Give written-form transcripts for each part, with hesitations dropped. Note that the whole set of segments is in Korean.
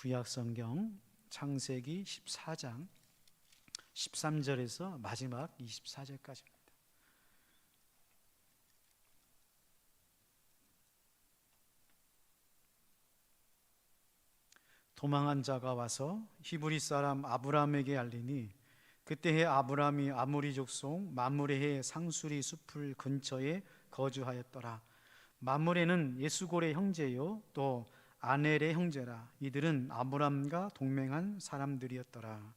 구약성경 창세기 14장 13절에서 마지막 24절까지입니다. 도망한 자가 와서 히브리 사람 아브람에게 알리니 그때에 아브람이 아모리 족속 마므레의 상수리 숲을 근처에 거주하였더라. 마므레는 예수골의 형제요 또 아넬의 형제라. 이들은 아브람과 동맹한 사람들이었더라.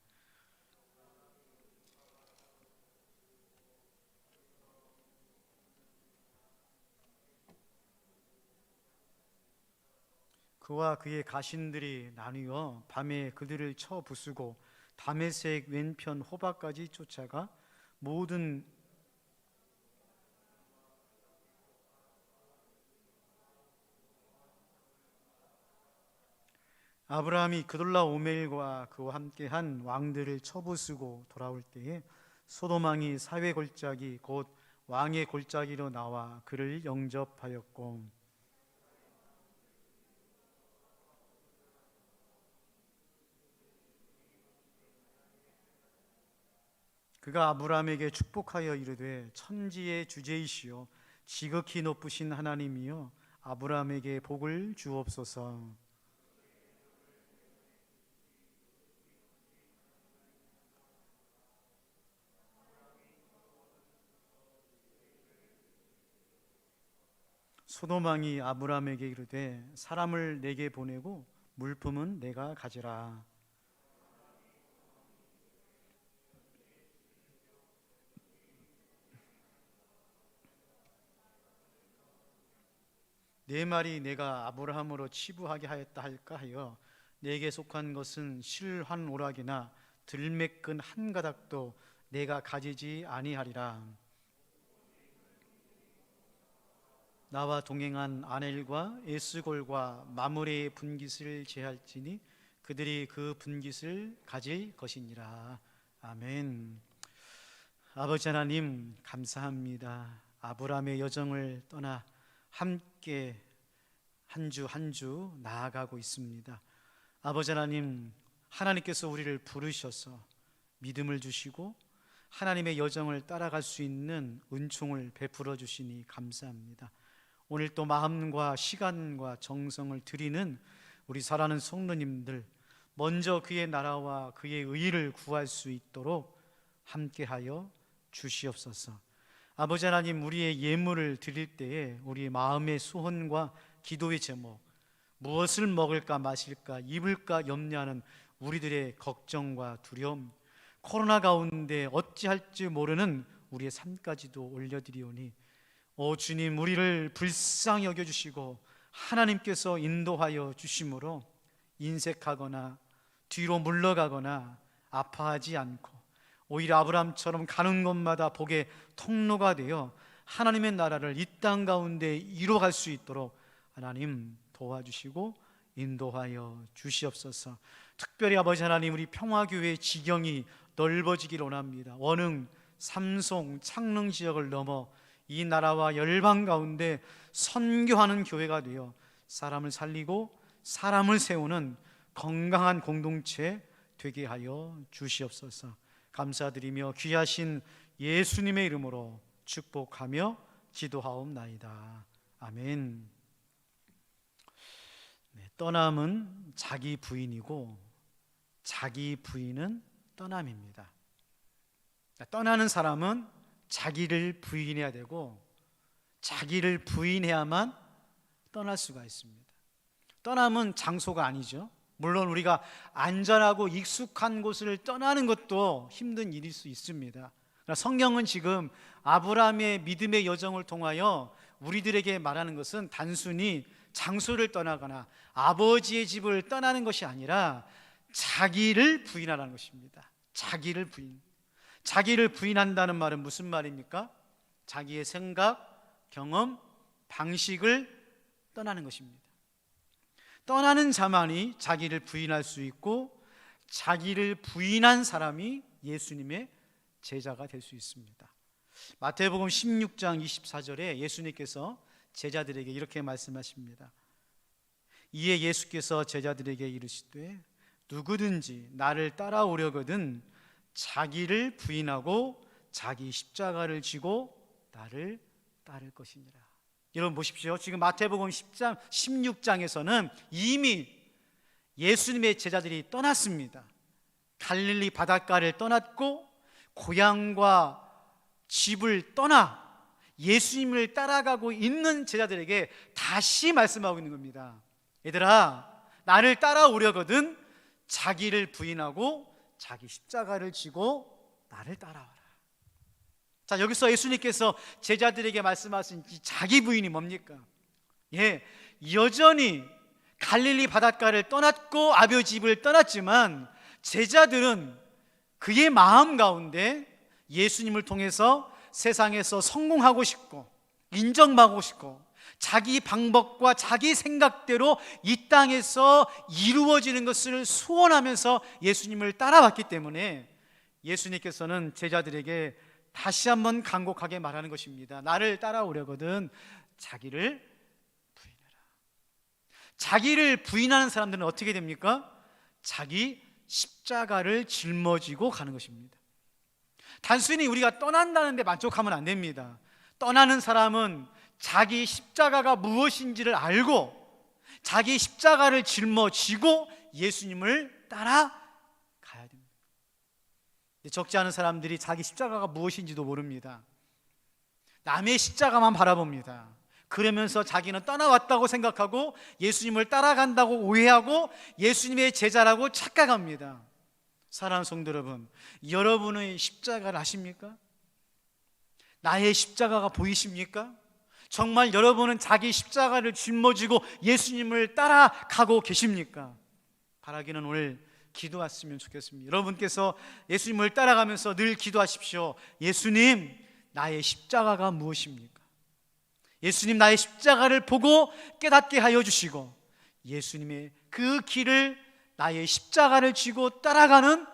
그와 그의 가신들이 나뉘어 밤에 그들을 쳐 부수고 다메섹 왼편 호바까지 쫓아가 모든 아브라함이 그돌라오멜과 그와 함께한 왕들을 쳐부수고 돌아올 때에 소돔왕이 사회 골짜기 곧 왕의 골짜기로 나와 그를 영접하였고 그가 아브라함에게 축복하여 이르되 천지의 주제이시오 지극히 높으신 하나님이여 아브라함에게 복을 주옵소서. 소돔왕이 아브라함에게 이르되 사람을 내게 보내고 물품은 내가 가지라. 내 말이 내가 아브라함으로 치부하게 하였다 할까 하여 내게 속한 것은 실 한 오락이나 들매끈 한 가닥도 내가 가지지 아니하리라. 나와 동행한 아넬과 에스골과 마므레의 분깃을 제할지니 그들이 그 분깃을 가질 것이니라. 아멘. 아버지 하나님 감사합니다. 아브라함의 여정을 떠나 함께 한 주 한 주 나아가고 있습니다. 아버지 하나님, 하나님께서 우리를 부르셔서 믿음을 주시고 하나님의 여정을 따라갈 수 있는 은총을 베풀어 주시니 감사합니다. 오늘 또 마음과 시간과 정성을 드리는 우리 사랑하는 성도님들, 먼저 그의 나라와 그의 의를 구할 수 있도록 함께하여 주시옵소서. 아버지 하나님, 우리의 예물을 드릴 때에 우리 마음의 소원과 기도의 제목, 무엇을 먹을까 마실까 입을까 염려하는 우리들의 걱정과 두려움, 코로나 가운데 어찌할지 모르는 우리의 삶까지도 올려드리오니 오 주님, 우리를 불쌍히 여겨주시고 하나님께서 인도하여 주심으로 인색하거나 뒤로 물러가거나 아파하지 않고 오히려 아브라함처럼 가는 곳마다 복의 통로가 되어 하나님의 나라를 이 땅 가운데 이루어갈 수 있도록 하나님 도와주시고 인도하여 주시옵소서. 특별히 아버지 하나님, 우리 평화교회의 지경이 넓어지기를 원합니다. 원흥, 삼송, 창릉 지역을 넘어 이 나라와 열방 가운데 선교하는 교회가 되어 사람을 살리고 사람을 세우는 건강한 공동체 되게 하여 주시옵소서. 감사드리며 귀하신 예수님의 이름으로 축복하며 기도하옵나이다. 아멘. 떠남은 자기 부인이고 자기 부인은 떠남입니다. 떠나는 사람은 자기를 부인해야 되고 자기를 부인해야만 떠날 수가 있습니다. 떠남은 장소가 아니죠. 물론 우리가 안전하고 익숙한 곳을 떠나는 것도 힘든 일일 수 있습니다. 그러나 성경은 지금 아브라함의 믿음의 여정을 통하여 우리들에게 말하는 것은 단순히 장소를 떠나거나 아버지의 집을 떠나는 것이 아니라 자기를 부인하라는 것입니다. 자기를 부인한다는 말은 무슨 말입니까? 자기의 생각, 경험, 방식을 떠나는 것입니다. 떠나는 자만이 자기를 부인할 수 있고 자기를 부인한 사람이 예수님의 제자가 될 수 있습니다. 마태복음 16장 24절에 예수님께서 제자들에게 이렇게 말씀하십니다. 이에 예수께서 제자들에게 이르시되 누구든지 나를 따라오려거든 자기를 부인하고 자기 십자가를 지고 나를 따를 것이니라. 여러분 보십시오. 지금 마태복음 10장, 16장에서는 이미 예수님의 제자들이 떠났습니다. 갈릴리 바닷가를 떠났고 고향과 집을 떠나 예수님을 따라가고 있는 제자들에게 다시 말씀하고 있는 겁니다. 얘들아, 나를 따라오려거든 자기를 부인하고 자기 십자가를 지고 나를 따라와라. 자, 여기서 예수님께서 제자들에게 말씀하신 이 자기 부인이 뭡니까? 여전히 갈릴리 바닷가를 떠났고 아버지 집을 떠났지만 제자들은 그의 마음 가운데 예수님을 통해서 세상에서 성공하고 싶고 인정받고 싶고 자기 방법과 자기 생각대로 이 땅에서 이루어지는 것을 소원하면서 예수님을 따라왔기 때문에 예수님께서는 제자들에게 다시 한번 간곡하게 말하는 것입니다. 나를 따라오려거든 자기를 부인해라. 자기를 부인하는 사람들은 어떻게 됩니까? 자기 십자가를 짊어지고 가는 것입니다. 단순히 우리가 떠난다는 데 만족하면 안 됩니다. 떠나는 사람은 자기 십자가가 무엇인지를 알고 자기 십자가를 짊어지고 예수님을 따라가야 됩니다. 적지 않은 사람들이 자기 십자가가 무엇인지도 모릅니다. 남의 십자가만 바라봅니다. 그러면서 자기는 떠나왔다고 생각하고 예수님을 따라간다고 오해하고 예수님의 제자라고 착각합니다. 사랑하는 성도 여러분, 여러분의 십자가를 아십니까? 나의 십자가가 보이십니까? 정말 여러분은 자기 십자가를 짊어지고 예수님을 따라가고 계십니까? 바라기는 오늘 기도했으면 좋겠습니다. 여러분께서 예수님을 따라가면서 늘 기도하십시오. 예수님, 나의 십자가가 무엇입니까? 예수님, 나의 십자가를 보고 깨닫게 하여 주시고 예수님의 그 길을 나의 십자가를 쥐고 따라가는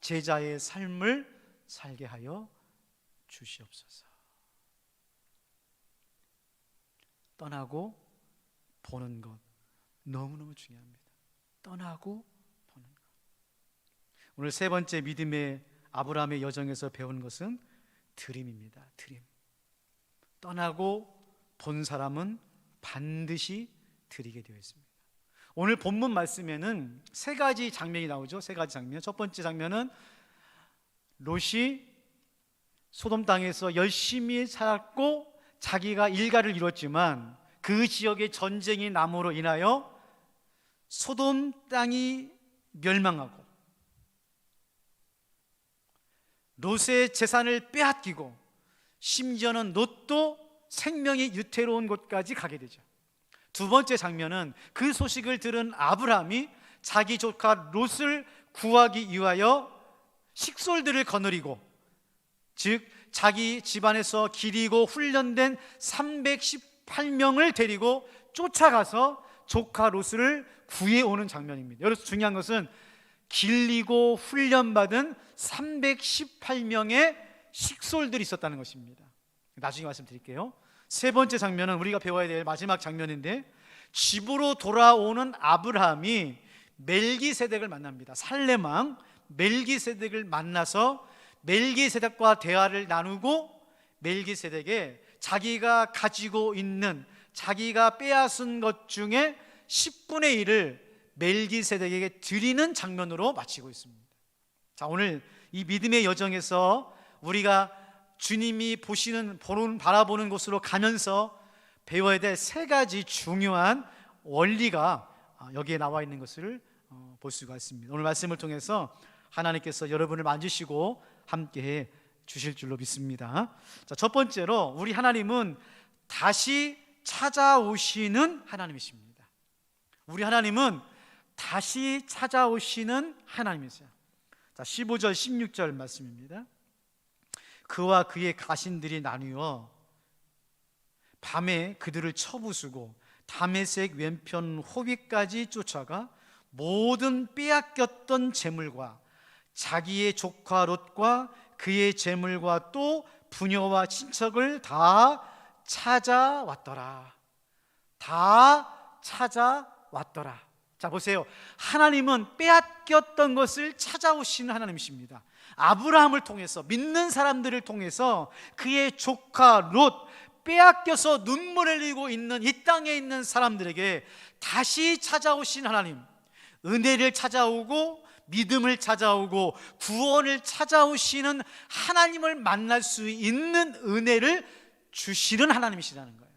제자의 삶을 살게 하여 주시옵소서. 떠나고 보는 것 너무너무 중요합니다. 떠나고 보는 것. 오늘 세 번째 믿음의 아브라함의 여정에서 배운 것은 드림입니다. 드림. 떠나고 본 사람은 반드시 드리게 되어 있습니다. 오늘 본문 말씀에는 세 가지 장면이 나오죠. 세 가지 장면. 첫 번째 장면은 롯이 소돔 땅에서 열심히 살았고 자기가 일가를 이뤘지만 그 지역에 전쟁이 남으로 인하여 소돔 땅이 멸망하고 롯의 재산을 빼앗기고 심지어는 롯도 생명이 유태로운 곳까지 가게 되죠. 두 번째 장면은 그 소식을 들은 아브라함이 자기 조카 롯을 구하기 위하여 식솔들을 거느리고, 즉 자기 집안에서 기리고 훈련된 318명을 데리고 쫓아가서 조카 롯을 구해오는 장면입니다. 여기서 중요한 것은 길리고 훈련받은 318명의 식솔들이 있었다는 것입니다. 나중에 말씀드릴게요. 세 번째 장면은 우리가 배워야 될 마지막 장면인데, 집으로 돌아오는 아브라함이 멜기세덱을 만납니다. 살렘 왕 멜기세덱을 만나서 멜기세덱과 대화를 나누고 멜기세덱에 자기가 가지고 있는, 자기가 빼앗은 것 중에 10분의 1을 멜기세덱에게 드리는 장면으로 마치고 있습니다. 자, 오늘 이 믿음의 여정에서 우리가 주님이 바라보는 곳으로 가면서 배워야 될 세 가지 중요한 원리가 여기에 나와 있는 것을 볼 수가 있습니다. 오늘 말씀을 통해서 하나님께서 여러분을 만지시고 함께 주실 줄로 믿습니다. 자, 첫 번째로 우리 하나님은 다시 찾아오시는 하나님이십니다. 우리 하나님은 다시 찾아오시는 하나님이세요. 자, 15절 16절 말씀입니다. 그와 그의 가신들이 나뉘어 밤에 그들을 쳐부수고 다메섹 왼편 호비까지 쫓아가 모든 빼앗겼던 재물과 자기의 조카 롯과 그의 재물과 또 부녀와 친척을 다 찾아왔더라. 다 찾아왔더라. 찾아왔더라. 자, 보세요. 하나님은 빼앗겼던 것을 찾아오시는 하나님이십니다. 아브라함을 통해서, 믿는 사람들을 통해서 그의 조카 롯, 빼앗겨서 눈물을 흘리고 있는 이 땅에 있는 사람들에게 다시 찾아오신 하나님, 은혜를 찾아오고 믿음을 찾아오고 구원을 찾아오시는 하나님을 만날 수 있는 은혜를 주시는 하나님이시라는 거예요.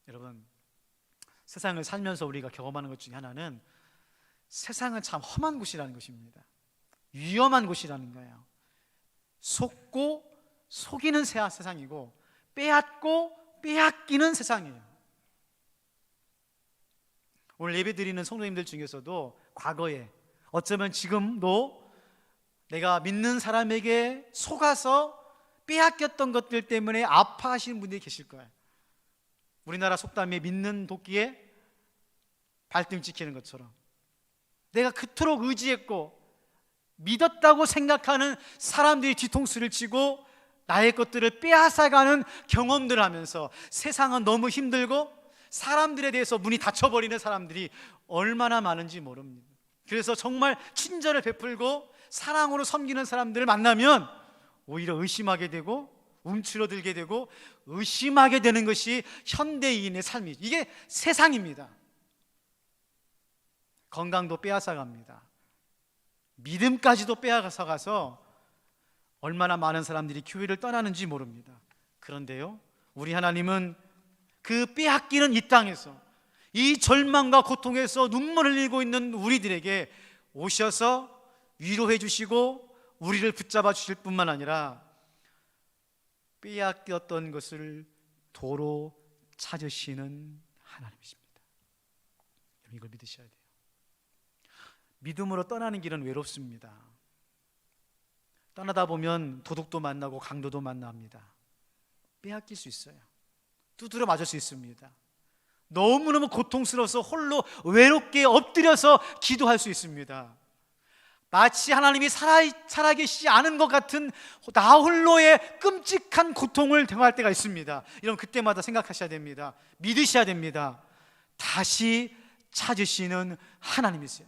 여러분, 세상을 살면서 우리가 경험하는 것 중에 하나는 세상은 참 험한 곳이라는 것입니다. 위험한 곳이라는 거예요. 속고 속이는 세상이고 빼앗고 빼앗기는 세상이에요. 오늘 예배드리는 성도님들 중에서도 과거에, 어쩌면 지금도 내가 믿는 사람에게 속아서 빼앗겼던 것들 때문에 아파하시는 분들이 계실 거예요. 우리나라 속담에 믿는 도끼에 발등 찍히는 것처럼 내가 그토록 의지했고 믿었다고 생각하는 사람들이 뒤통수를 치고 나의 것들을 빼앗아가는 경험들을 하면서 세상은 너무 힘들고 사람들에 대해서 문이 닫혀버리는 사람들이 얼마나 많은지 모릅니다. 그래서 정말 친절을 베풀고 사랑으로 섬기는 사람들을 만나면 오히려 의심하게 되고 움츠러들게 되고 의심하게 되는 것이 현대인의 삶이죠. 이게 세상입니다. 건강도 빼앗아갑니다. 믿음까지도 빼앗아가서 얼마나 많은 사람들이 교회를 떠나는지 모릅니다. 그런데요, 우리 하나님은 그 빼앗기는 이 땅에서, 이 절망과 고통에서 눈물 흘리고 있는 우리들에게 오셔서 위로해 주시고 우리를 붙잡아 주실 뿐만 아니라 빼앗겼던 것을 도로 찾으시는 하나님이십니다. 이걸 믿으셔야 돼요. 믿음으로 떠나는 길은 외롭습니다. 떠나다 보면 도둑도 만나고 강도도 만납니다. 빼앗길 수 있어요. 두드려 맞을 수 있습니다. 너무너무 고통스러워서 홀로 외롭게 엎드려서 기도할 수 있습니다. 마치 하나님이 살아계시지 않은 것 같은 나 홀로의 끔찍한 고통을 경험할 때가 있습니다. 이런 그때마다 생각하셔야 됩니다. 믿으셔야 됩니다. 다시 찾으시는 하나님이세요.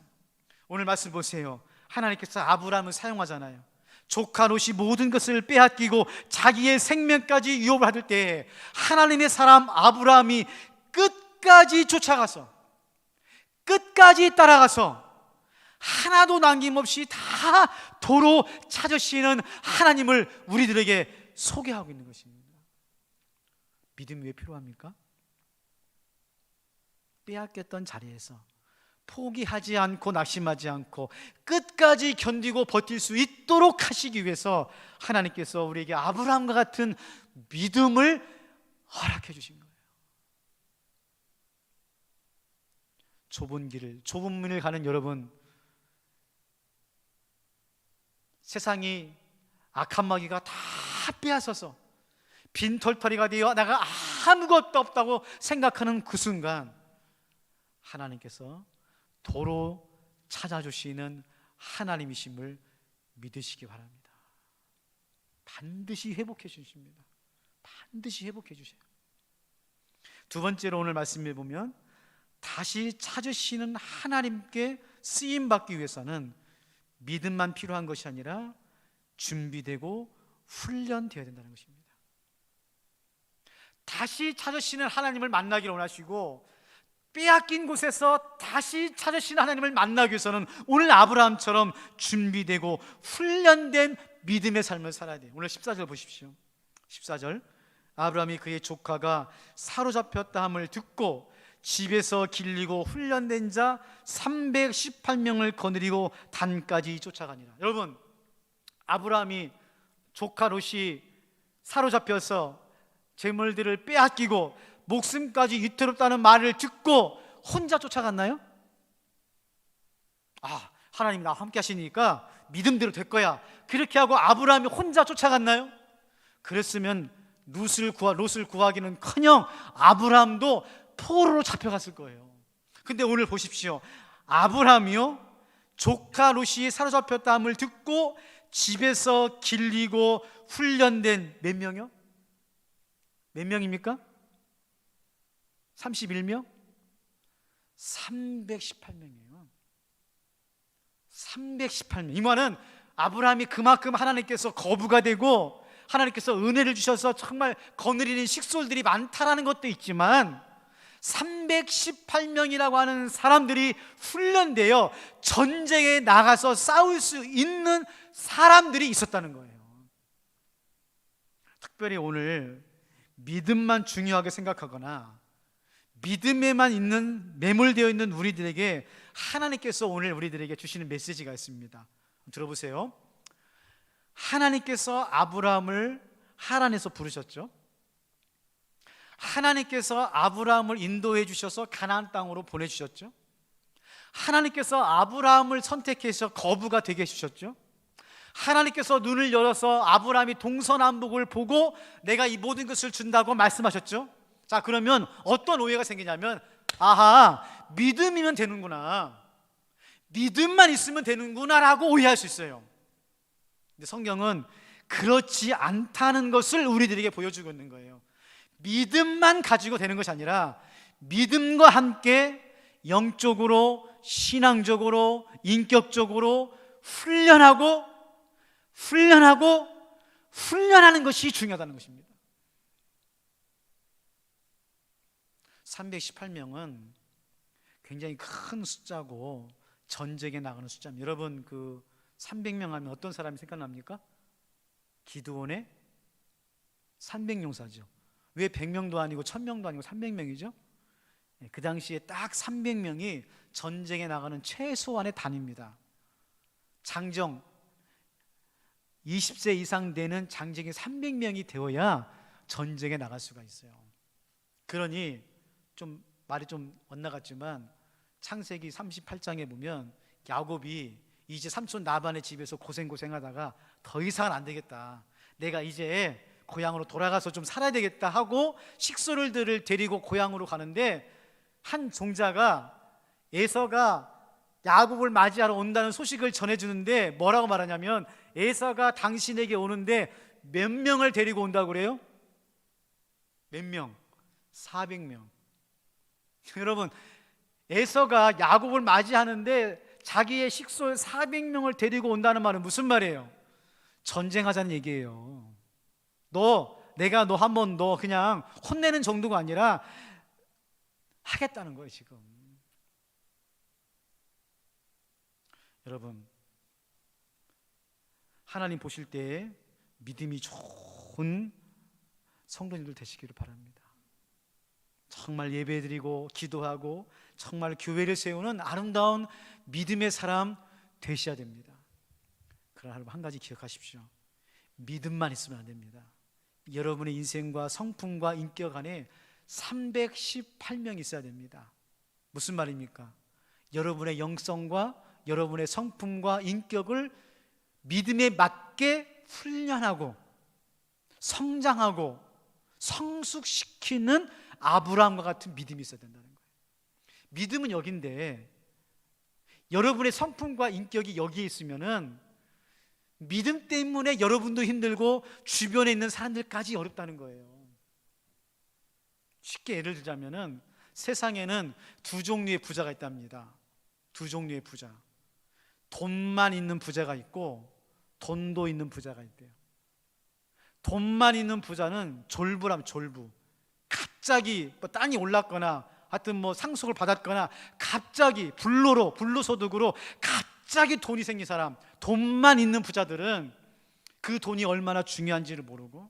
오늘 말씀 보세요. 하나님께서 아브라함을 사용하잖아요. 조카 롯이 모든 것을 빼앗기고 자기의 생명까지 위협을 받을 때 하나님의 사람 아브라함이 끝까지 쫓아가서, 끝까지 따라가서 하나도 남김없이 다 도로 찾으시는 하나님을 우리들에게 소개하고 있는 것입니다. 믿음이 왜 필요합니까? 빼앗겼던 자리에서 포기하지 않고 낙심하지 않고 끝까지 견디고 버틸 수 있도록 하시기 위해서 하나님께서 우리에게 아브라함과 같은 믿음을 허락해 주신 거예요. 좁은 길을, 좁은 문을 가는 여러분, 세상이 악한 마귀가 다 빼앗아서 빈털터리가 되어 내가 아무것도 없다고 생각하는 그 순간 하나님께서 도로 찾아주시는 하나님이심을 믿으시기 바랍니다. 반드시 회복해 주십니다. 반드시 회복해 주세요. 두 번째로 오늘 말씀해 보면 다시 찾으시는 하나님께 쓰임받기 위해서는 믿음만 필요한 것이 아니라 준비되고 훈련되어야 된다는 것입니다. 다시 찾으시는 하나님을 만나기를 원하시고 빼앗긴 곳에서 다시 찾으시는 하나님을 만나기 위해서는 오늘 아브라함처럼 준비되고 훈련된 믿음의 삶을 살아야 돼요. 오늘 14절 보십시오. 14절, 아브라함이 그의 조카가 사로잡혔다 함을 듣고 집에서 길리고 훈련된 자 318명을 거느리고 단까지 쫓아가니라. 여러분, 아브라함이 조카 롯이 사로잡혀서 재물들을 빼앗기고 목숨까지 위태롭다는 말을 듣고 혼자 쫓아갔나요? 하나님 나와 함께 하시니까 믿음대로 될 거야, 그렇게 하고 아브라함이 혼자 쫓아갔나요? 그랬으면 롯을 구하기는커녕 아브라함도 포로로 잡혀갔을 거예요. 근데 오늘 보십시오. 아브라함이요, 조카 롯이 사로잡혔다함을 듣고 집에서 길리고 훈련된 몇 명이요? 몇 명입니까? 31명? 318명이에요. 318명. 이 말은 아브라함이 그만큼 하나님께서 거부가 되고 하나님께서 은혜를 주셔서 정말 거느리는 식솔들이 많다라는 것도 있지만 318명이라고 하는 사람들이 훈련되어 전쟁에 나가서 싸울 수 있는 사람들이 있었다는 거예요. 특별히 오늘 믿음만 중요하게 생각하거나 믿음에만 있는 매몰되어 있는 우리들에게 하나님께서 오늘 우리들에게 주시는 메시지가 있습니다. 들어보세요. 하나님께서 아브라함을 하란에서 부르셨죠. 하나님께서 아브라함을 인도해 주셔서 가나안 땅으로 보내주셨죠. 하나님께서 아브라함을 선택해서 거부가 되게 해주셨죠. 하나님께서 눈을 열어서 아브라함이 동서남북을 보고 내가 이 모든 것을 준다고 말씀하셨죠. 자, 그러면 어떤 오해가 생기냐면, 아하, 믿음이면 되는구나, 믿음만 있으면 되는구나 라고 오해할 수 있어요. 근데 성경은 그렇지 않다는 것을 우리들에게 보여주고 있는 거예요. 믿음만 가지고 되는 것이 아니라 믿음과 함께 영적으로, 신앙적으로, 인격적으로 훈련하는 것이 중요하다는 것입니다. 318명은 굉장히 큰 숫자고 전쟁에 나가는 숫자입니다. 여러분, 그 300명 하면 어떤 사람이 생각납니까? 기드온의 300용사죠. 왜 100명도 아니고 1000명도 아니고 300명이죠? 그 당시에 딱 300명이 전쟁에 나가는 최소한의 단위입니다. 장정 20세 이상 되는 장정이 300명이 되어야 전쟁에 나갈 수가 있어요. 그러니 좀 말이 좀 엇나갔지만 창세기 38장에 보면 야곱이 이제 삼촌 라반의 집에서 고생하다가 더 이상은 안 되겠다, 내가 이제 고향으로 돌아가서 좀 살아야 되겠다 하고 식솔들을 데리고 고향으로 가는데 한 종자가 에서가 야곱을 맞이하러 온다는 소식을 전해주는데 뭐라고 말하냐면, 에서가 당신에게 오는데 몇 명을 데리고 온다고 그래요? 몇 명? 400명. 여러분, 에서가 야곱을 맞이하는데 자기의 식솔 400명을 데리고 온다는 말은 무슨 말이에요? 전쟁하자는 얘기예요. 내가 너 한번 너 그냥 혼내는 정도가 아니라 하겠다는 거예요 지금. 여러분, 하나님 보실 때 믿음이 좋은 성도님들 되시기를 바랍니다. 정말 예배드리고 기도하고 정말 교회를 세우는 아름다운 믿음의 사람 되셔야 됩니다. 그러나 여러분, 한 가지 기억하십시오. 믿음만 있으면 안 됩니다. 여러분의 인생과 성품과 인격 안에 318명이 있어야 됩니다. 무슨 말입니까? 여러분의 영성과 여러분의 성품과 인격을 믿음에 맞게 훈련하고 성장하고 성숙시키는 아브라함과 같은 믿음이 있어야 된다는 거예요. 믿음은 여기인데 여러분의 성품과 인격이 여기에 있으면은 믿음 때문에 여러분도 힘들고 주변에 있는 사람들까지 어렵다는 거예요. 쉽게 예를 들자면은 세상에는 두 종류의 부자가 있답니다. 두 종류의 부자. 돈만 있는 부자가 있고 돈도 있는 부자가 있대요. 돈만 있는 부자는 졸부라면 졸부. 갑자기 뭐 땅이 올랐거나 하여튼 뭐 상속을 받았거나 갑자기 불로소득으로 갑자기 돈이 생긴 사람, 돈만 있는 부자들은 그 돈이 얼마나 중요한지를 모르고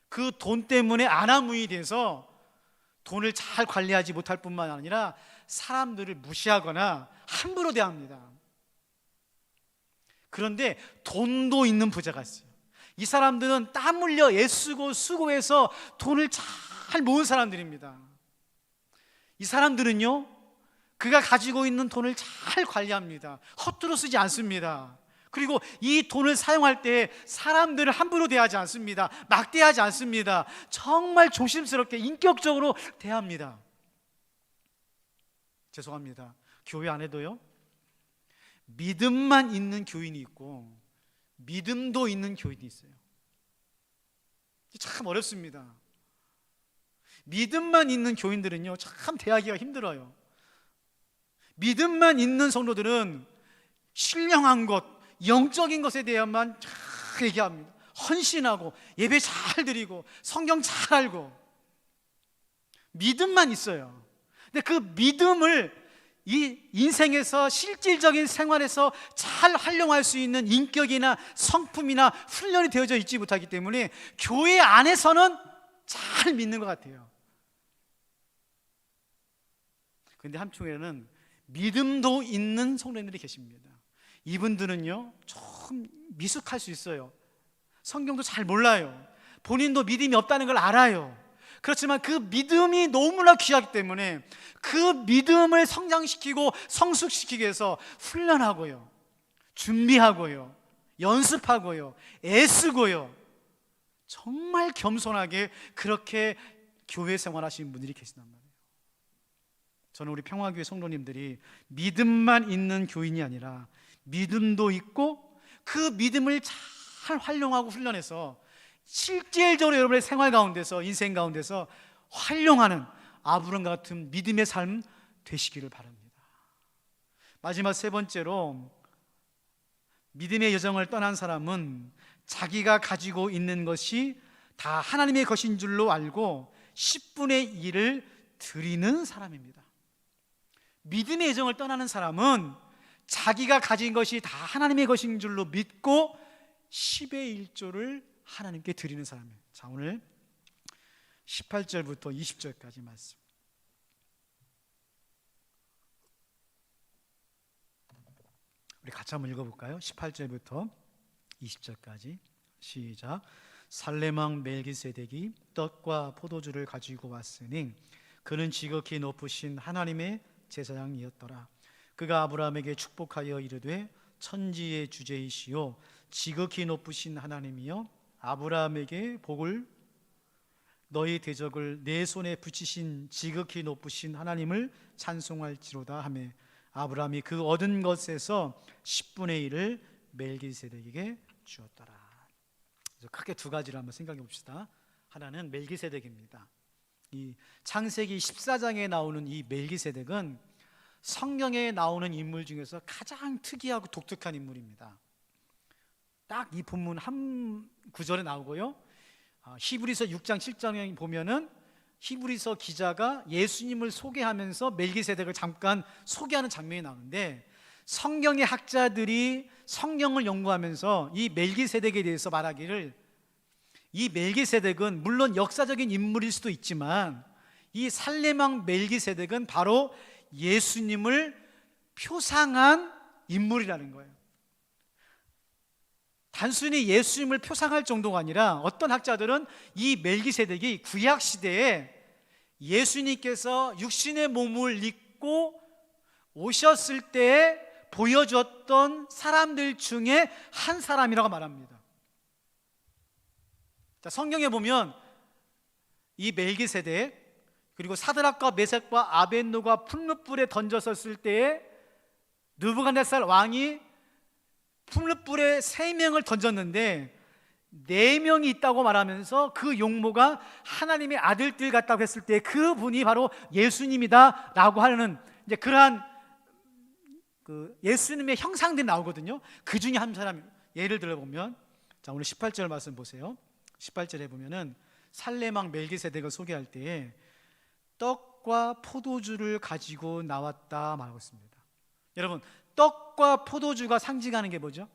그 돈 때문에 안하무인이 돼서 돈을 잘 관리하지 못할 뿐만 아니라 사람들을 무시하거나 함부로 대합니다. 그런데 돈도 있는 부자가 있어요. 이 사람들은 땀 흘려 애쓰고 수고해서 돈을 잘 모은 사람들입니다. 이 사람들은요, 그가 가지고 있는 돈을 잘 관리합니다. 헛되이 쓰지 않습니다. 그리고 이 돈을 사용할 때 사람들을 함부로 대하지 않습니다. 막대하지 않습니다. 정말 조심스럽게 인격적으로 대합니다. 죄송합니다. 교회 안에도요, 믿음만 있는 교인이 있고 믿음도 있는 교인이 있어요. 참 어렵습니다. 믿음만 있는 교인들은요, 참 대하기가 힘들어요. 믿음만 있는 성도들은 신령한 것, 영적인 것에 대해만 잘 얘기합니다. 헌신하고 예배 잘 드리고 성경 잘 알고 믿음만 있어요. 근데 그 믿음을 이 인생에서 실질적인 생활에서 잘 활용할 수 있는 인격이나 성품이나 훈련이 되어져 있지 못하기 때문에 교회 안에서는 잘 믿는 것 같아요. 그런데 한쪽에는 믿음도 있는 성도님들이 계십니다. 이분들은요 좀 미숙할 수 있어요. 성경도 잘 몰라요. 본인도 믿음이 없다는 걸 알아요. 그렇지만 그 믿음이 너무나 귀하기 때문에 그 믿음을 성장시키고 성숙시키기 위해서 훈련하고요, 준비하고요, 연습하고요, 애쓰고요, 정말 겸손하게 그렇게 교회 생활하시는 분들이 계시단 말이에요. 저는 우리 평화교회 성도님들이 믿음만 있는 교인이 아니라 믿음도 있고 그 믿음을 잘 활용하고 훈련해서 실질적으로 여러분의 생활 가운데서, 인생 가운데서 활용하는 아브라함 같은 믿음의 삶 되시기를 바랍니다. 마지막 세 번째로, 믿음의 여정을 떠난 사람은 자기가 가지고 있는 것이 다 하나님의 것인 줄로 알고 10분의 1을 드리는 사람입니다. 믿음의 여정을 떠나는 사람은 자기가 가진 것이 다 하나님의 것인 줄로 믿고 10의 1조를 하나님께 드리는 사람이에요. 자, 오늘 18절부터 20절까지 말씀. 우리 같이 한번 읽어볼까요? 18절부터 20절까지 시작. 살레망 멜기세덱이 떡과 포도주를 가지고 왔으니 그는 지극히 높으신 하나님의 제사장이었더라. 그가 아브라함에게 축복하여 이르되 천지의 주제이시오 지극히 높으신 하나님이여 아브라함에게 복을, 너희 대적을 내 손에 붙이신 지극히 높으신 하나님을 찬송할지로다 하며 아브라함이 그 얻은 것에서 10분의 1을 멜기세덱에게 주었더라. 그래서 크게 두 가지를 한번 생각해 봅시다. 하나는 멜기세덱입니다. 이 창세기 14장에 나오는 이 멜기세덱은 성경에 나오는 인물 중에서 가장 특이하고 독특한 인물입니다. 딱 이 본문 한 구절에 나오고요, 히브리서 6장 7장에 보면은 히브리서 기자가 예수님을 소개하면서 멜기세덱을 잠깐 소개하는 장면이 나오는데, 성경의 학자들이 성경을 연구하면서 이 멜기세덱에 대해서 말하기를, 이 멜기세덱은 물론 역사적인 인물일 수도 있지만 이 살레망 멜기세덱은 바로 예수님을 표상한 인물이라는 거예요. 단순히 예수님을 표상할 정도가 아니라 어떤 학자들은 이 멜기세덱이 구약 시대에 예수님께서 육신의 몸을 입고 오셨을 때 보여줬던 사람들 중에 한 사람이라고 말합니다. 자, 성경에 보면 이 멜기세덱, 그리고 사드락과 메섹과 아벳노가 풀무불에 던졌었을 때에 느부갓네살 왕이 풀무불에 3명을 던졌는데 4명이 있다고 말하면서 그 용모가 하나님의 아들들 같다고 했을 때 그 분이 바로 예수님이다 라고 하는, 이제 그러한 그 예수님의 형상들이 나오거든요. 그 중에 한 사람, 예를 들어보면, 자, 오늘 18절 말씀 보세요. 18절에 보면은 살레망 멜기세덱을 소개할 때에 떡과 포도주를 가지고 나왔다 말하고 있습니다. 여러분, 떡과 포도주가 상징하는 게 뭐죠?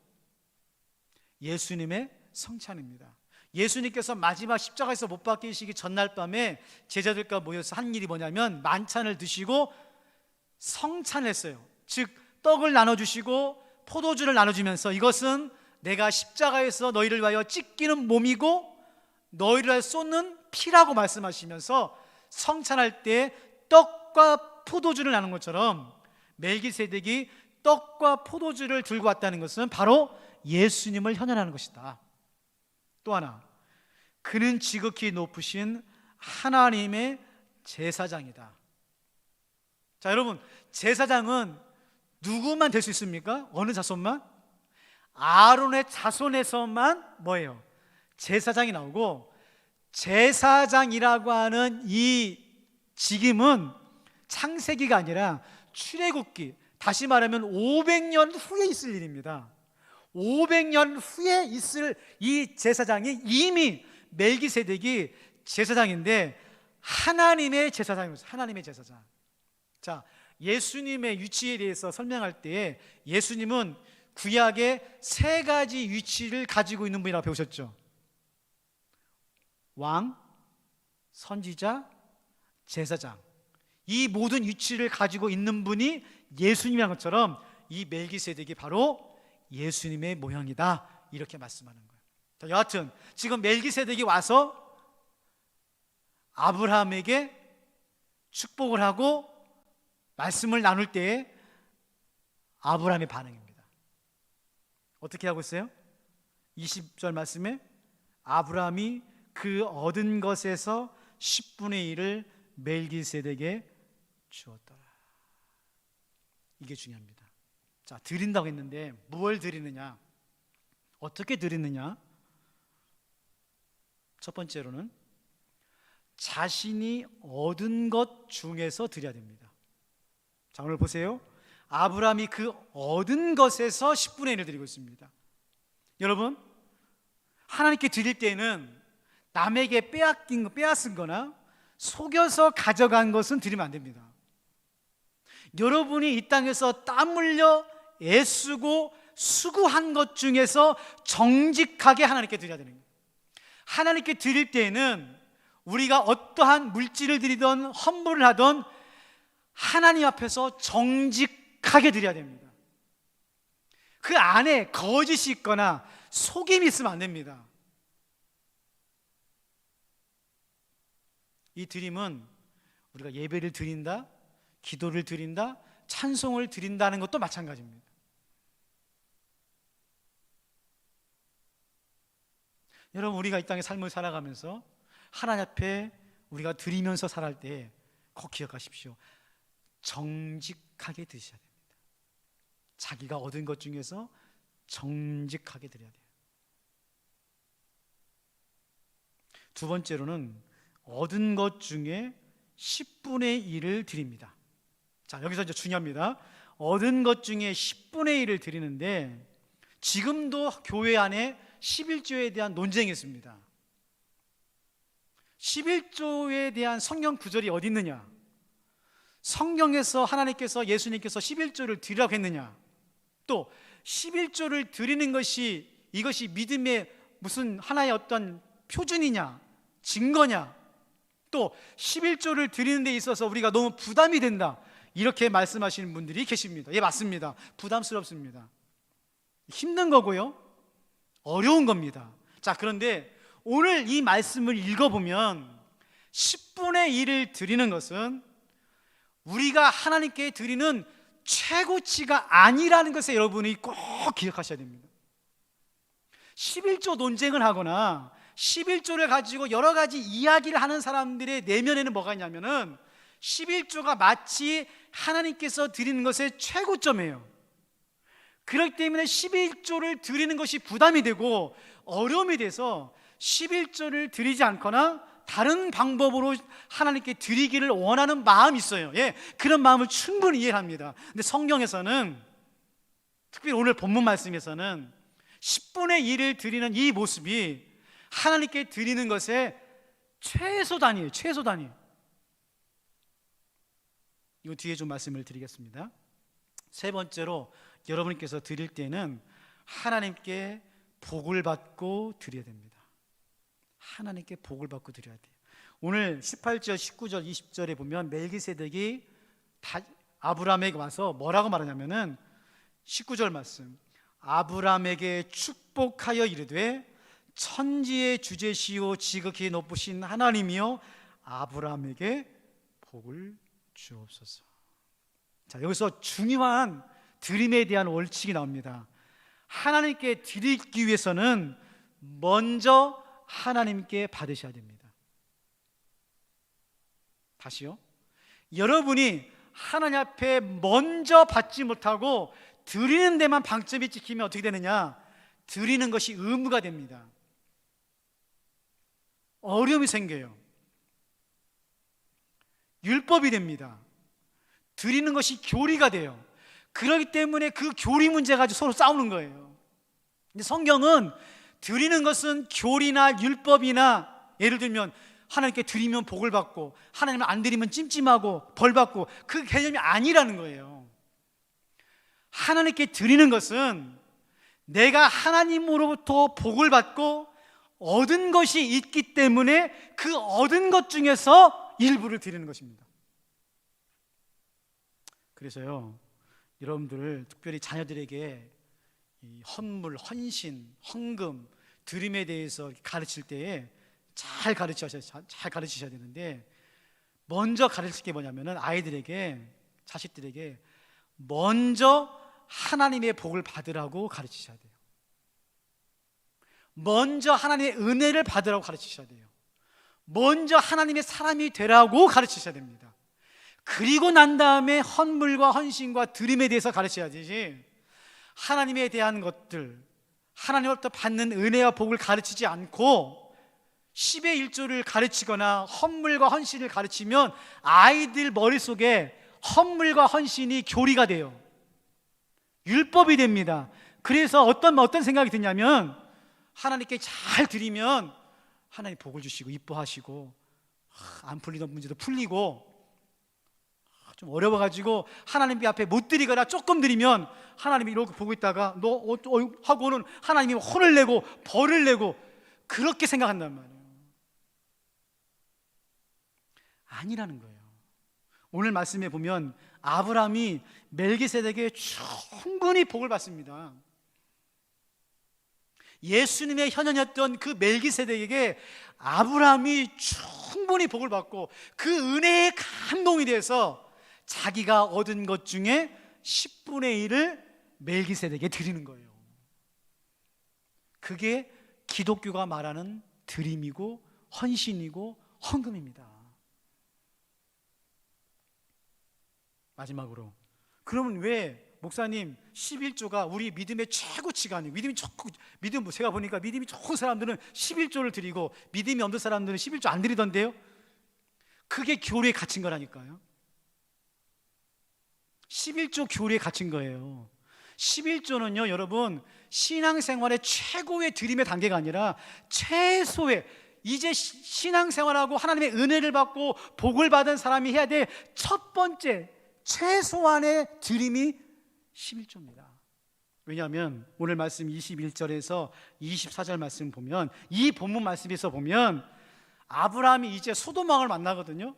예수님의 성찬입니다. 예수님께서 마지막 십자가에서 못 박히시기 전날 밤에 제자들과 모여서 한 일이 뭐냐면 만찬을 드시고 성찬을 했어요. 즉 떡을 나눠주시고 포도주를 나눠주면서 이것은 내가 십자가에서 너희를 위하여 찢기는 몸이고 너희를 위하여 쏟는 피라고 말씀하시면서 성찬할 때 떡과 포도주를 나눈 것처럼 멜기세덱이 떡과 포도주를 들고 왔다는 것은 바로 예수님을 현현하는 것이다. 또 하나, 그는 지극히 높으신 하나님의 제사장이다. 자, 여러분, 제사장은 누구만 될 수 있습니까? 어느 자손만? 아론의 자손에서만 뭐예요? 제사장이 나오고, 제사장이라고 하는 이 직임은 창세기가 아니라 출애굽기, 다시 말하면 500년 후에 있을 일입니다. 500년 후에 있을 이 제사장이 이미 멜기세덱이 제사장인데 하나님의 제사장이었어요. 하나님의 제사장. 자, 예수님의 위치에 대해서 설명할 때 예수님은 구약의 세 가지 위치를 가지고 있는 분이라고 배우셨죠. 왕, 선지자, 제사장. 이 모든 위치를 가지고 있는 분이 예수님이란 것처럼 이 멜기세덱이 바로 예수님의 모형이다, 이렇게 말씀하는 거예요. 자, 여하튼 지금 멜기세덱이 와서 아브라함에게 축복을 하고 말씀을 나눌 때에 아브라함의 반응입니다. 어떻게 하고 있어요? 20절 말씀에 아브라함이 그 얻은 것에서 10분의 1을 멜기세덱에게 주었더라. 이게 중요합니다. 자, 드린다고 했는데 뭘 드리느냐? 어떻게 드리느냐? 첫 번째로는 자신이 얻은 것 중에서 드려야 됩니다. 자, 오늘 보세요. 아브라함이 그 얻은 것에서 10분의 1을 드리고 있습니다. 여러분, 하나님께 드릴 때는 남에게 빼앗은 거나 속여서 가져간 것은 드리면 안 됩니다. 여러분이 이 땅에서 땀 흘려 애쓰고 수고한 것 중에서 정직하게 하나님께 드려야 되는 거예요. 하나님께 드릴 때에는 우리가 어떠한 물질을 드리던 헌물을 하던 하나님 앞에서 정직하게 드려야 됩니다. 그 안에 거짓이 있거나 속임이 있으면 안 됩니다. 이 드림은 우리가 예배를 드린다, 기도를 드린다, 찬송을 드린다는 것도 마찬가지입니다. 여러분, 우리가 이 땅의 삶을 살아가면서 하나님 앞에 우리가 드리면서 살아갈 때 꼭 기억하십시오. 정직하게 드셔야 됩니다. 자기가 얻은 것 중에서 정직하게 드려야 돼요. 두 번째로는 얻은 것 중에 10분의 1을 드립니다. 자, 여기서 이제 중요합니다. 얻은 것 중에 10분의 1을 드리는데 지금도 교회 안에 11조에 대한 논쟁이 있습니다. 11조에 대한 성경 구절이 어디 있느냐? 성경에서 하나님께서, 예수님께서 11조를 드리라고 했느냐? 또 11조를 드리는 것이 이것이 믿음의 무슨 하나의 어떤 표준이냐, 증거냐? 또 11조를 드리는 데 있어서 우리가 너무 부담이 된다, 이렇게 말씀하시는 분들이 계십니다. 예, 맞습니다. 부담스럽습니다. 힘든 거고요, 어려운 겁니다. 자, 그런데 오늘 이 말씀을 읽어보면 10분의 1을 드리는 것은 우리가 하나님께 드리는 최고치가 아니라는 것을 여러분이 꼭 기억하셔야 됩니다. 11조 논쟁을 하거나 11조를 가지고 여러 가지 이야기를 하는 사람들의 내면에는 뭐가 있냐면은 11조가 마치 하나님께서 드리는 것의 최고점이에요. 그렇기 때문에 11조를 드리는 것이 부담이 되고 어려움이 돼서 11조를 드리지 않거나 다른 방법으로 하나님께 드리기를 원하는 마음이 있어요. 예, 그런 마음을 충분히 이해합니다. 근데 성경에서는, 특별히 오늘 본문 말씀에서는 10분의 1을 드리는 이 모습이 하나님께 드리는 것의 최소 단위예요. 최소 단위. 이거 뒤에 좀 말씀을 드리겠습니다. 세 번째로, 여러분께서 드릴 때는 하나님께 복을 받고 드려야 됩니다. 하나님께 복을 받고 드려야 돼요. 오늘 18절, 19절, 20절에 보면 멜기세덱이 아브라함에게 와서 뭐라고 말하냐면은 19절 말씀, 아브라함에게 축복하여 이르되 천지의 주제시오 지극히 높으신 하나님이여 아브라함에게 복을 주옵소서. 자, 여기서 중요한 드림에 대한 원칙이 나옵니다. 하나님께 드리기 위해서는 먼저 하나님께 받으셔야 됩니다. 다시요. 여러분이 하나님 앞에 먼저 받지 못하고 드리는 데만 방점이 찍히면 어떻게 되느냐? 드리는 것이 의무가 됩니다. 어려움이 생겨요. 율법이 됩니다. 드리는 것이 교리가 돼요. 그렇기 때문에 그 교리 문제 가지고 서로 싸우는 거예요. 근데 성경은 드리는 것은 교리나 율법이나, 예를 들면 하나님께 드리면 복을 받고 하나님을 안 드리면 찜찜하고 벌 받고, 그 개념이 아니라는 거예요. 하나님께 드리는 것은 내가 하나님으로부터 복을 받고 얻은 것이 있기 때문에 그 얻은 것 중에서 일부를 드리는 것입니다. 그래서요, 여러분들 특별히 자녀들에게 이 헌물, 헌신, 헌금, 드림에 대해서 가르칠 때에 잘 가르치셔야 되는데, 먼저 가르칠 게 뭐냐면은 아이들에게, 자식들에게 먼저 하나님의 복을 받으라고 가르치셔야 돼요. 먼저 하나님의 은혜를 받으라고 가르치셔야 돼요. 먼저 하나님의 사람이 되라고 가르치셔야 됩니다. 그리고 난 다음에 헌물과 헌신과 드림에 대해서 가르쳐야 되지, 하나님에 대한 것들, 하나님으로부터 받는 은혜와 복을 가르치지 않고 10의 1조를 가르치거나 헌물과 헌신을 가르치면 아이들 머릿속에 헌물과 헌신이 교리가 돼요. 율법이 됩니다. 그래서 어떤 생각이 드냐면, 하나님께 잘 드리면 하나님 복을 주시고 이뻐하시고, 안 풀리던 문제도 풀리고, 좀 어려워가지고 하나님 앞에 못 드리거나 조금 드리면 하나님이 이렇게 보고 있다가 너 하고는 하나님이 혼을 내고 벌을 내고, 그렇게 생각한단 말이에요. 아니라는 거예요. 오늘 말씀에 보면 아브라함이 멜기세덱에게 충분히 복을 받습니다. 예수님의 현현이었던 그 멜기세덱에게 아브라함이 충분히 복을 받고 그 은혜에 감동이 돼서 자기가 얻은 것 중에 10분의 1을 멜기세덱에게 드리는 거예요. 그게 기독교가 말하는 드림이고 헌신이고 헌금입니다. 마지막으로, 그러면 왜 목사님 11조가 우리 믿음의 최고치가 아니고, 믿음 제가 보니까 믿음이 좋은 사람들은 11조를 드리고 믿음이 없는 사람들은 11조 안 드리던데요? 그게 교리에 갇힌 거라니까요. 11조 교리에 갇힌 거예요. 11조는요, 여러분, 신앙생활의 최고의 드림의 단계가 아니라 최소의, 이제 신앙생활하고 하나님의 은혜를 받고 복을 받은 사람이 해야 될 첫 번째 최소한의 드림이 11조입니다. 왜냐하면 오늘 말씀 21절에서 24절 말씀 보면, 이 본문 말씀에서 보면 아브라함이 이제 소돔왕을 만나거든요.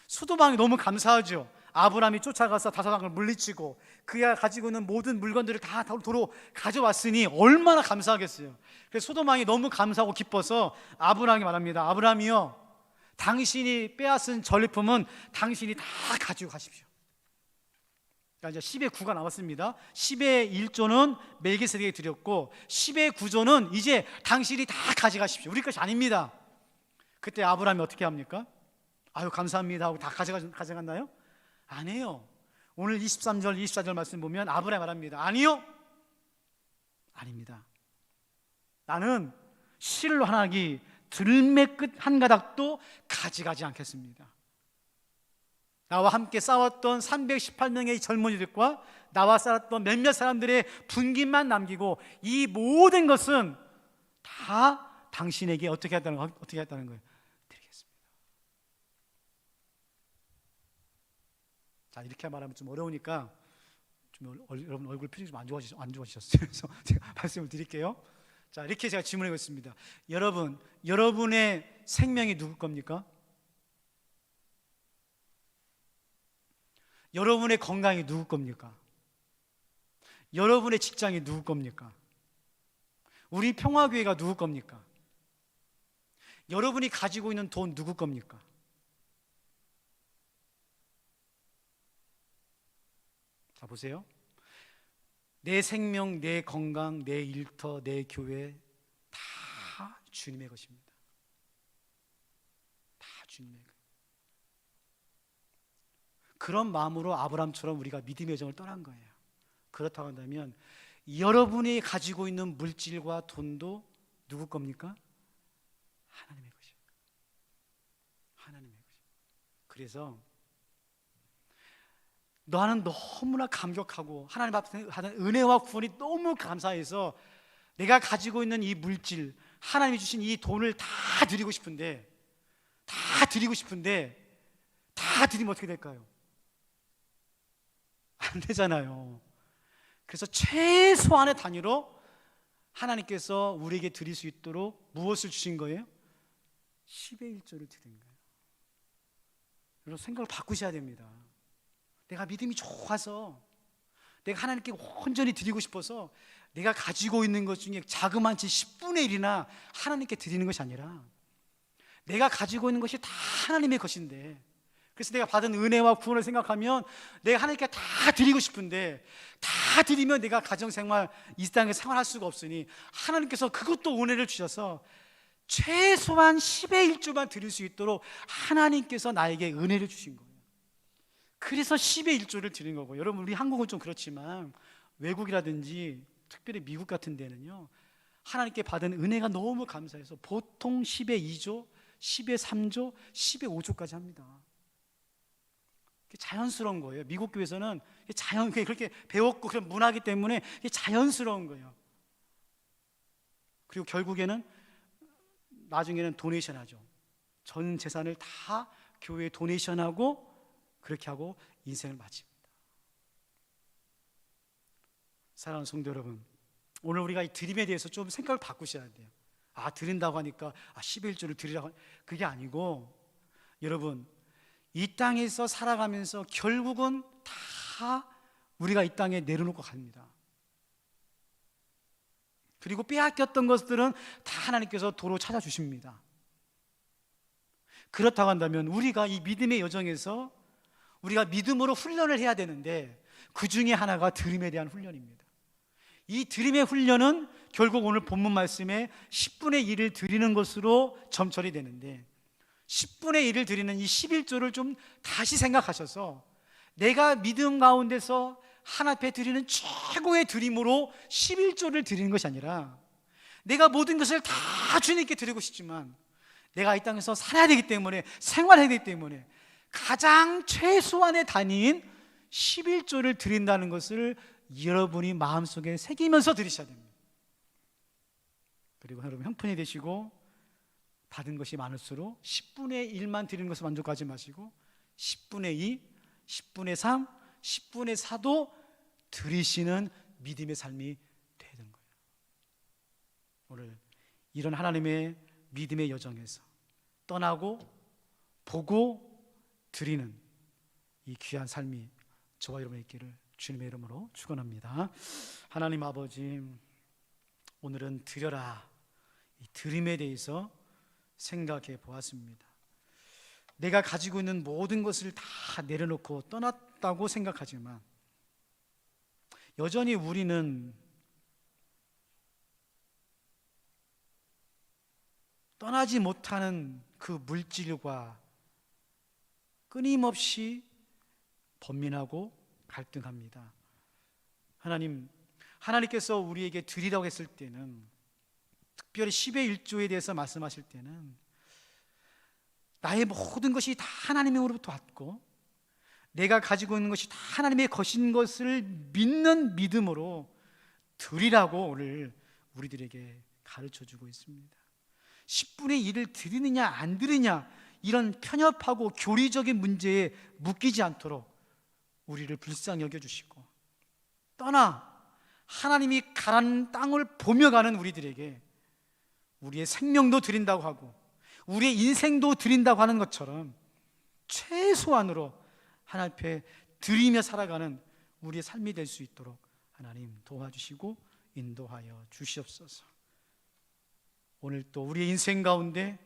소돔왕이 너무 감사하죠. 아브라함이 쫓아가서 다사왕을 물리치고 그가 가지고 있는 모든 물건들을 다 도로 가져왔으니 얼마나 감사하겠어요. 그래서 소돔왕이 너무 감사하고 기뻐서 아브라함이 말합니다. 아브라함이요, 당신이 빼앗은 전리품은 당신이 다 가지고 가십시오. 그러니까 이제 10의 9가 남았습니다. 10의 1조는 멜기세덱에게 드렸고 10의 9조는 이제 당신이 다 가져가십시오. 우리 것이 아닙니다. 그때 아브라함이 어떻게 합니까? 아유 감사합니다 하고 다 가져갔나요? 아니에요. 오늘 23절 24절 말씀 보면 아브라함이 말합니다. 아니요, 아닙니다. 나는 실로 하나기 들매 끝 한 가닥도 가져가지 않겠습니다. 나와 함께 싸웠던 318명의 젊은이들과 나와 싸웠던 몇몇 사람들의 분깃만 남기고 이 모든 것은 다 당신에게 어떻게 했다는 거예요? 드리겠습니다. 자, 이렇게 말하면 좀 어려우니까 좀 여러분 얼굴 표정이 좀 안 좋아지셨어요. 그래서 제가 말씀을 드릴게요. 자, 이렇게 제가 질문해 보겠습니다. 여러분, 여러분의 생명이 누구 겁니까? 여러분의 건강이 누구 겁니까? 여러분의 직장이 누구 겁니까? 우리 평화교회가 누구 겁니까? 여러분이 가지고 있는 돈 누구 겁니까? 자, 보세요. 내 생명, 내 건강, 내 일터, 내 교회 다 주님의 것입니다. 다 주님의 것. 그런 마음으로 아브라함처럼 우리가 믿음의 여정을 떠난 거예요. 그렇다고 한다면 여러분이 가지고 있는 물질과 돈도 누구 겁니까? 하나님의 것입니다. 하나님의 것입니다. 그래서 나는 너무나 감격하고 하나님 앞에 하는 은혜와 구원이 너무 감사해서 내가 가지고 있는 이 물질, 하나님이 주신 이 돈을 다 드리고 싶은데 다 드리면 어떻게 될까요? 안 되잖아요. 그래서 최소한의 단위로 하나님께서 우리에게 드릴 수 있도록 무엇을 주신 거예요? 10의 1조를 드린 거예요. 여러분 생각을 바꾸셔야 됩니다. 내가 믿음이 좋아서 내가 하나님께 온전히 드리고 싶어서 내가 가지고 있는 것 중에 자그만치 10분의 1이나 하나님께 드리는 것이 아니라 내가 가지고 있는 것이 다 하나님의 것인데, 그래서 내가 받은 은혜와 구원을 생각하면 내가 하나님께 다 드리고 싶은데 다 드리면 내가 가정생활 이 땅에 생활할 수가 없으니 하나님께서 그것도 은혜를 주셔서 최소한 10의 1조만 드릴 수 있도록 하나님께서 나에게 은혜를 주신 거예요. 그래서 10의 1조를 드린 거고, 여러분 우리 한국은 좀 그렇지만 외국이라든지 특별히 미국 같은 데는요, 하나님께 받은 은혜가 너무 감사해서 보통 10의 2조, 10의 3조, 10의 5조까지 합니다. 자연스러운 거예요. 미국 교회에서는 그렇게 배웠고 그런 문화이기 때문에 자연스러운 거예요. 그리고 결국에는 나중에는 도네이션 하죠. 전 재산을 다 교회에 도네이션하고 그렇게 하고 인생을 마칩니다. 사랑하는 성도 여러분, 오늘 우리가 이 드림에 대해서 좀 생각을 바꾸셔야 돼요. 드린다고 하니까 10의 1조를 드리라고, 그게 아니고, 여러분 이 땅에서 살아가면서 결국은 다 우리가 이 땅에 내려놓고 갑니다. 그리고 빼앗겼던 것들은 다 하나님께서 도로 찾아주십니다. 그렇다고 한다면 우리가 이 믿음의 여정에서 우리가 믿음으로 훈련을 해야 되는데, 그 중에 하나가 드림에 대한 훈련입니다. 이 드림의 훈련은 결국 오늘 본문 말씀에 10분의 1을 드리는 것으로 점철이 되는데, 10분의 1을 드리는 이 11조를 좀 다시 생각하셔서 내가 믿음 가운데서 하나님 앞에 드리는 최고의 드림으로 11조를 드리는 것이 아니라, 내가 모든 것을 다 주님께 드리고 싶지만 내가 이 땅에서 살아야 되기 때문에, 생활해야 되기 때문에 가장 최소한의 단위인 11조를 드린다는 것을 여러분이 마음속에 새기면서 드리셔야 됩니다. 그리고 여러분 형편이 되시고 받은 것이 많을수록 10분의 1만 드리는 것을 만족하지 마시고 10분의 2, 10분의 3, 10분의 4도 드리시는 믿음의 삶이 되는 거예요. 오늘 이런 하나님의 믿음의 여정에서 떠나고 보고 드리는 이 귀한 삶이 저와 여러분의 있기를 주님의 이름으로 축원합니다. 하나님 아버지, 오늘은 드려라, 이 드림에 대해서 생각해 보았습니다. 내가 가지고 있는 모든 것을 다 내려놓고 떠났다고 생각하지만 여전히 우리는 떠나지 못하는 그 물질과 끊임없이 번민하고 갈등합니다. 하나님께서 우리에게 드리라고 했을 때는, 특별히 10의 1조에 대해서 말씀하실 때는 나의 모든 것이 다 하나님으로부터 왔고 내가 가지고 있는 것이 다 하나님의 것인 것을 믿는 믿음으로 드리라고 오늘 우리들에게 가르쳐주고 있습니다. 10분의 1을 드리느냐 안 드리느냐, 이런 편협하고 교리적인 문제에 묶이지 않도록 우리를 불쌍히 여겨주시고, 떠나 하나님이 가라는 땅을 보며 가는 우리들에게 우리의 생명도 드린다고 하고 우리의 인생도 드린다고 하는 것처럼 최소한으로 하나님 앞에 드리며 살아가는 우리의 삶이 될 수 있도록 하나님 도와주시고 인도하여 주시옵소서. 오늘 또 우리의 인생 가운데